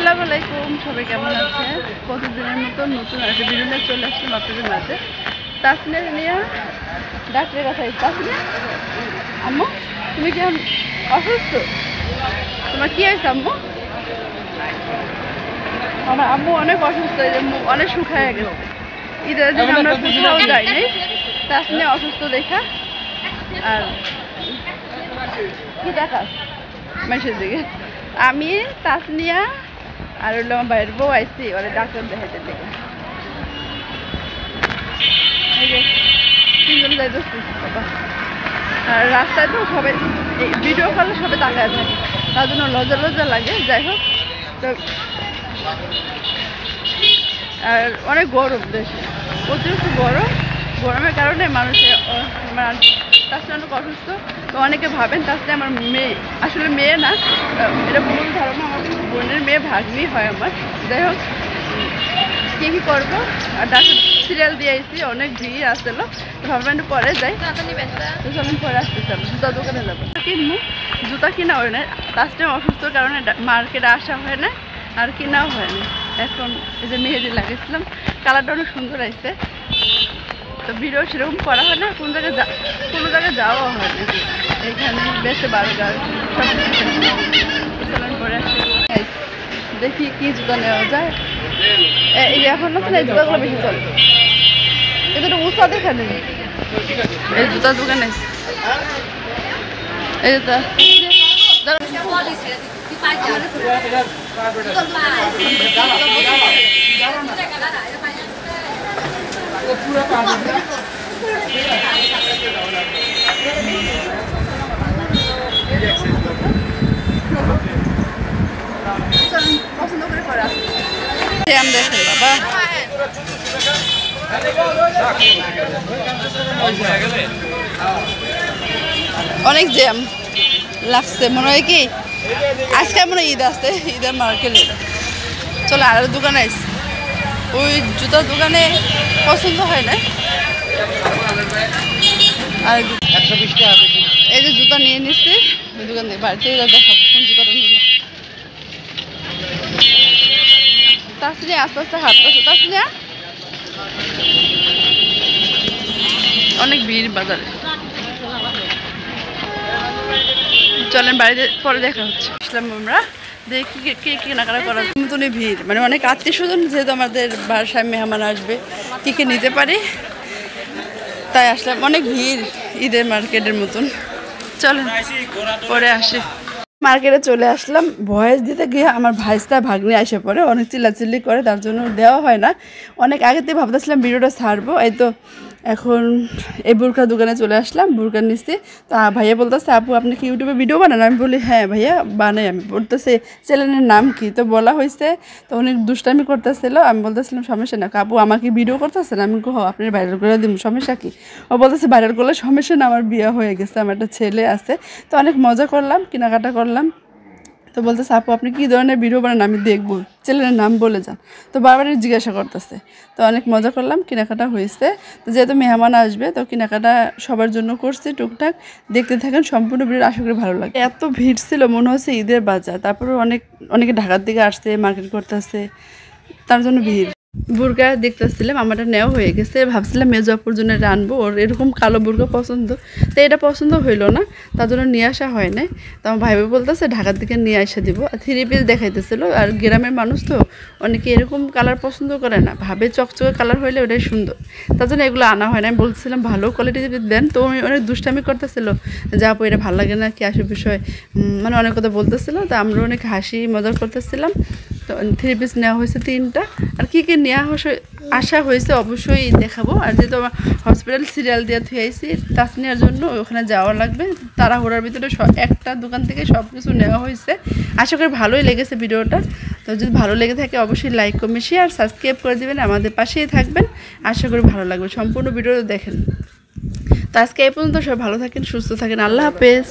আসসালামু আলাইকুম, সবাই কেমন আছে? প্রতিদিনের মতো নতুন একটা ভিডিও নিয়ে চলে আসলাম আপনাদের মাঝে। তাসনিয়া নিয়ে ডাক্তারের কাছে। তাসনিয়া, আম্মু তুমি কি অসুস্থ? তোমার কি হয়েছে আম্মু? আমার আম্মু অনেক অসুস্থ, অনেক শুকায় গেছে। ঈদের দিন আমরা কোথাও যাইনি, তাসনিয়া অসুস্থ দেখা। আর কি দেখা মেসের দিকে আমি তাসনিয়া আর হইলো আমার বাইরের বউ আইসি ওরা ডাক্তার দেখাইতে দেখে। তিনজন যাইতেছি বাবা। আর রাস্তায় তো সবাই ভিডিও করলে সবাই তাকায় থাকে, তার জন্য লজ্জা লজ্জা লাগে। যাই হোক, তো আর অনেক গরম দেশে, অতিরিক্ত গরমের কারণে মানুষের তাছাড়া অনেক অসুস্থ। তো অনেকে ভাবেন তাছাড়া আমার মেয়ে, আসলে মেয়ে না, এটা ভুল ধারণা। আমার বোনের মেয়ে, ভাগ্নি হয় আমার। যাই হোক, কী করবো, আর ডাক্তার সিরিয়াল দিয়ে আসছি, অনেক ভিড় আসছিলো। তো ভাবলাম একটু পরে যাই, তো চলুন পরে আসতেছিলাম। জুতা দোকানে যাবো, কিনবো। জুতা কিনা হয় না, তাছাড়া অসুস্থর কারণে মার্কেটে আসা হয় না, আর কেনাও হয় না। এখন এই যে মেহেদি লাগিয়েছিলাম, কালারটা অনেক সুন্দর আসছে। তো ভিডিও সেরকম করা হয় না, কোনো জায়গায় যাওয়া হয় না। এখানে বেশি বার্গার সব পরে আসে, দেখি কি জুতা নেওয়া যায়। এই এখন না এই জুতাগুলো বেশি চলে, কিন্তু একটা উঁচা দেখা নেই। এই জুতার দোকানে এই জুতা পছন্দ করে পরে আসছি। দেখেন বাবা, অনেক জ্যাম লাগছে। মনে হয় কি আজকে মনে হয় ঈদ আসছে, ঈদের মার্কেটে। চলো আর দোকানে আসছি, ওই জুতার দোকানে পছন্দ হয় না। আর এই যে জুতা নিয়ে নিচ্ছি দোকান থেকে, বাড়িতে দেখাবো কোন জুতাটা নিলাম। তাসনিয়া আস্তে আস্তে হাঁটতেছে। তাসনিয়া, অনেক ভিড় বাজারে, চলেন বাড়িতে পরে দেখা হচ্ছে। আসলাম আমরা, দেখি কি কেনাকাটা করার মতনই ভিড়, মানে অনেক আত্মীয় স্বজন, যেহেতু আমাদের বাসায় মেহমান আসবে, কি নিতে পারি তাই আসলাম। অনেক ভিড় ঈদের মার্কেটের মতন। চলেন পরে আসি। মার্কেটে চলে আসলাম, ভয়েস দিতে গিয়ে আমার ভাইস্তা ভাগ্নি আসে পড়ে, অনেক চিল্লাচিল্লি করে, তার জন্য দেওয়া হয় না। অনেক আগে থেকে ভাবতেছিলাম ভিডিওটা ছাড়বো, এই তো এখন এই বোরকার দোকানে চলে আসলাম, বোরকার নিচ্ছি। তো ভাইয়া বলতেছে, আপু আপনি কি ইউটিউবে ভিডিও বানান? আমি বলি হ্যাঁ ভাইয়া বানাই। আমি বলতেছে চ্যানেলের নাম কি? তো বলা হয়েছে। তো অনেক দুষ্টামি করতেছিল, আমি বলতেছিলাম সমস্যা না, আপু আমাকে ভিডিও করতেছেন? আমি কো আপনি ভাইরাল করে দিব, সমস্যা কি? ও বলতেছে ভাইরাল করলে সমস্যা না, আমার বিয়ে হয়ে গেছে, আমার একটা ছেলে আছে। তো অনেক মজা করলাম, কেনাকাটা করলাম। তো বলতেছে আপু আপনি কী ধরনের ভিডিও বানান, আমি দেখবো, চ্যানেলের নাম বলে যান। তো বারবারই জিজ্ঞাসা করতেছে। তো অনেক মজা করলাম, কেনাকাটা হয়েছে। তো যেহেতু মেহমান আসবে, তো কেনাকাটা সবার জন্য করছি টুকটাক। দেখতে থাকেন সম্পূর্ণ ভিডিও, আশা করি ভালো লাগে। এত ভিড় ছিল, মনে হচ্ছে ঈদের বাজার। তারপরে অনেকে ঢাকার দিকে আসছে, মার্কেট করতেছে, তার জন্য ভিড়। বুরকা দেখতেছিলাম, আমারটা নেওয়া হয়ে গেছে। ভাবছিলাম মেজপুর জন্য আনবো, ওর এরকম কালো বুরকা পছন্দ, তো এটা পছন্দ হইলো না, তার জন্য নিয়ে আসা হয় না। তো আমার ভাই বলতেছে ঢাকার দিকে নিয়ে আসা দিব। আর 3 পিস দেখাইতেছিল, আর গ্রামের মানুষ তো অনেকে এরকম কালার পছন্দ করে না, ভাবে চকচকে কালার হইলে ওটাই সুন্দর, তার জন্য এগুলো আনা হয় না। আমি বলছিলাম ভালো কোয়ালিটি দেন, তো অনেক দুষ্টামি করতেছিল, যা আপু এটা ভালো লাগে না, কি আসে বিষয়, মানে অনেক কথা বলতেছিল। তো আমরা অনেক হাসি মজা করতেছিলাম। তো 3 পিস নেওয়া হয়েছে 3টা। আর কী নেওয়া আসা হয়েছে অবশ্যই দেখাবো। আর যেহেতু আমার হসপিটাল সিরিয়াল দিয়ে থুয়ে আইছি তাসনিয়ার জন্য, ওখানে যাওয়া লাগবে, তাড়াহুড়ার ভিতরে একটা দোকান থেকে সব কিছু নেওয়া হয়েছে। আশা করি ভালোই লেগেছে ভিডিওটা। তো যদি ভালো লেগে থাকে অবশ্যই লাইক কমেন্ট শেয়ার সাবস্ক্রাইব করে দেবেন, আমাদের পাশেই থাকবেন। আশা করি ভালো লাগবে, সম্পূর্ণ ভিডিওটা দেখেন। তো আজকে এই পর্যন্ত, সবাই ভালো থাকেন, সুস্থ থাকেন, আল্লাহ হাফেজ।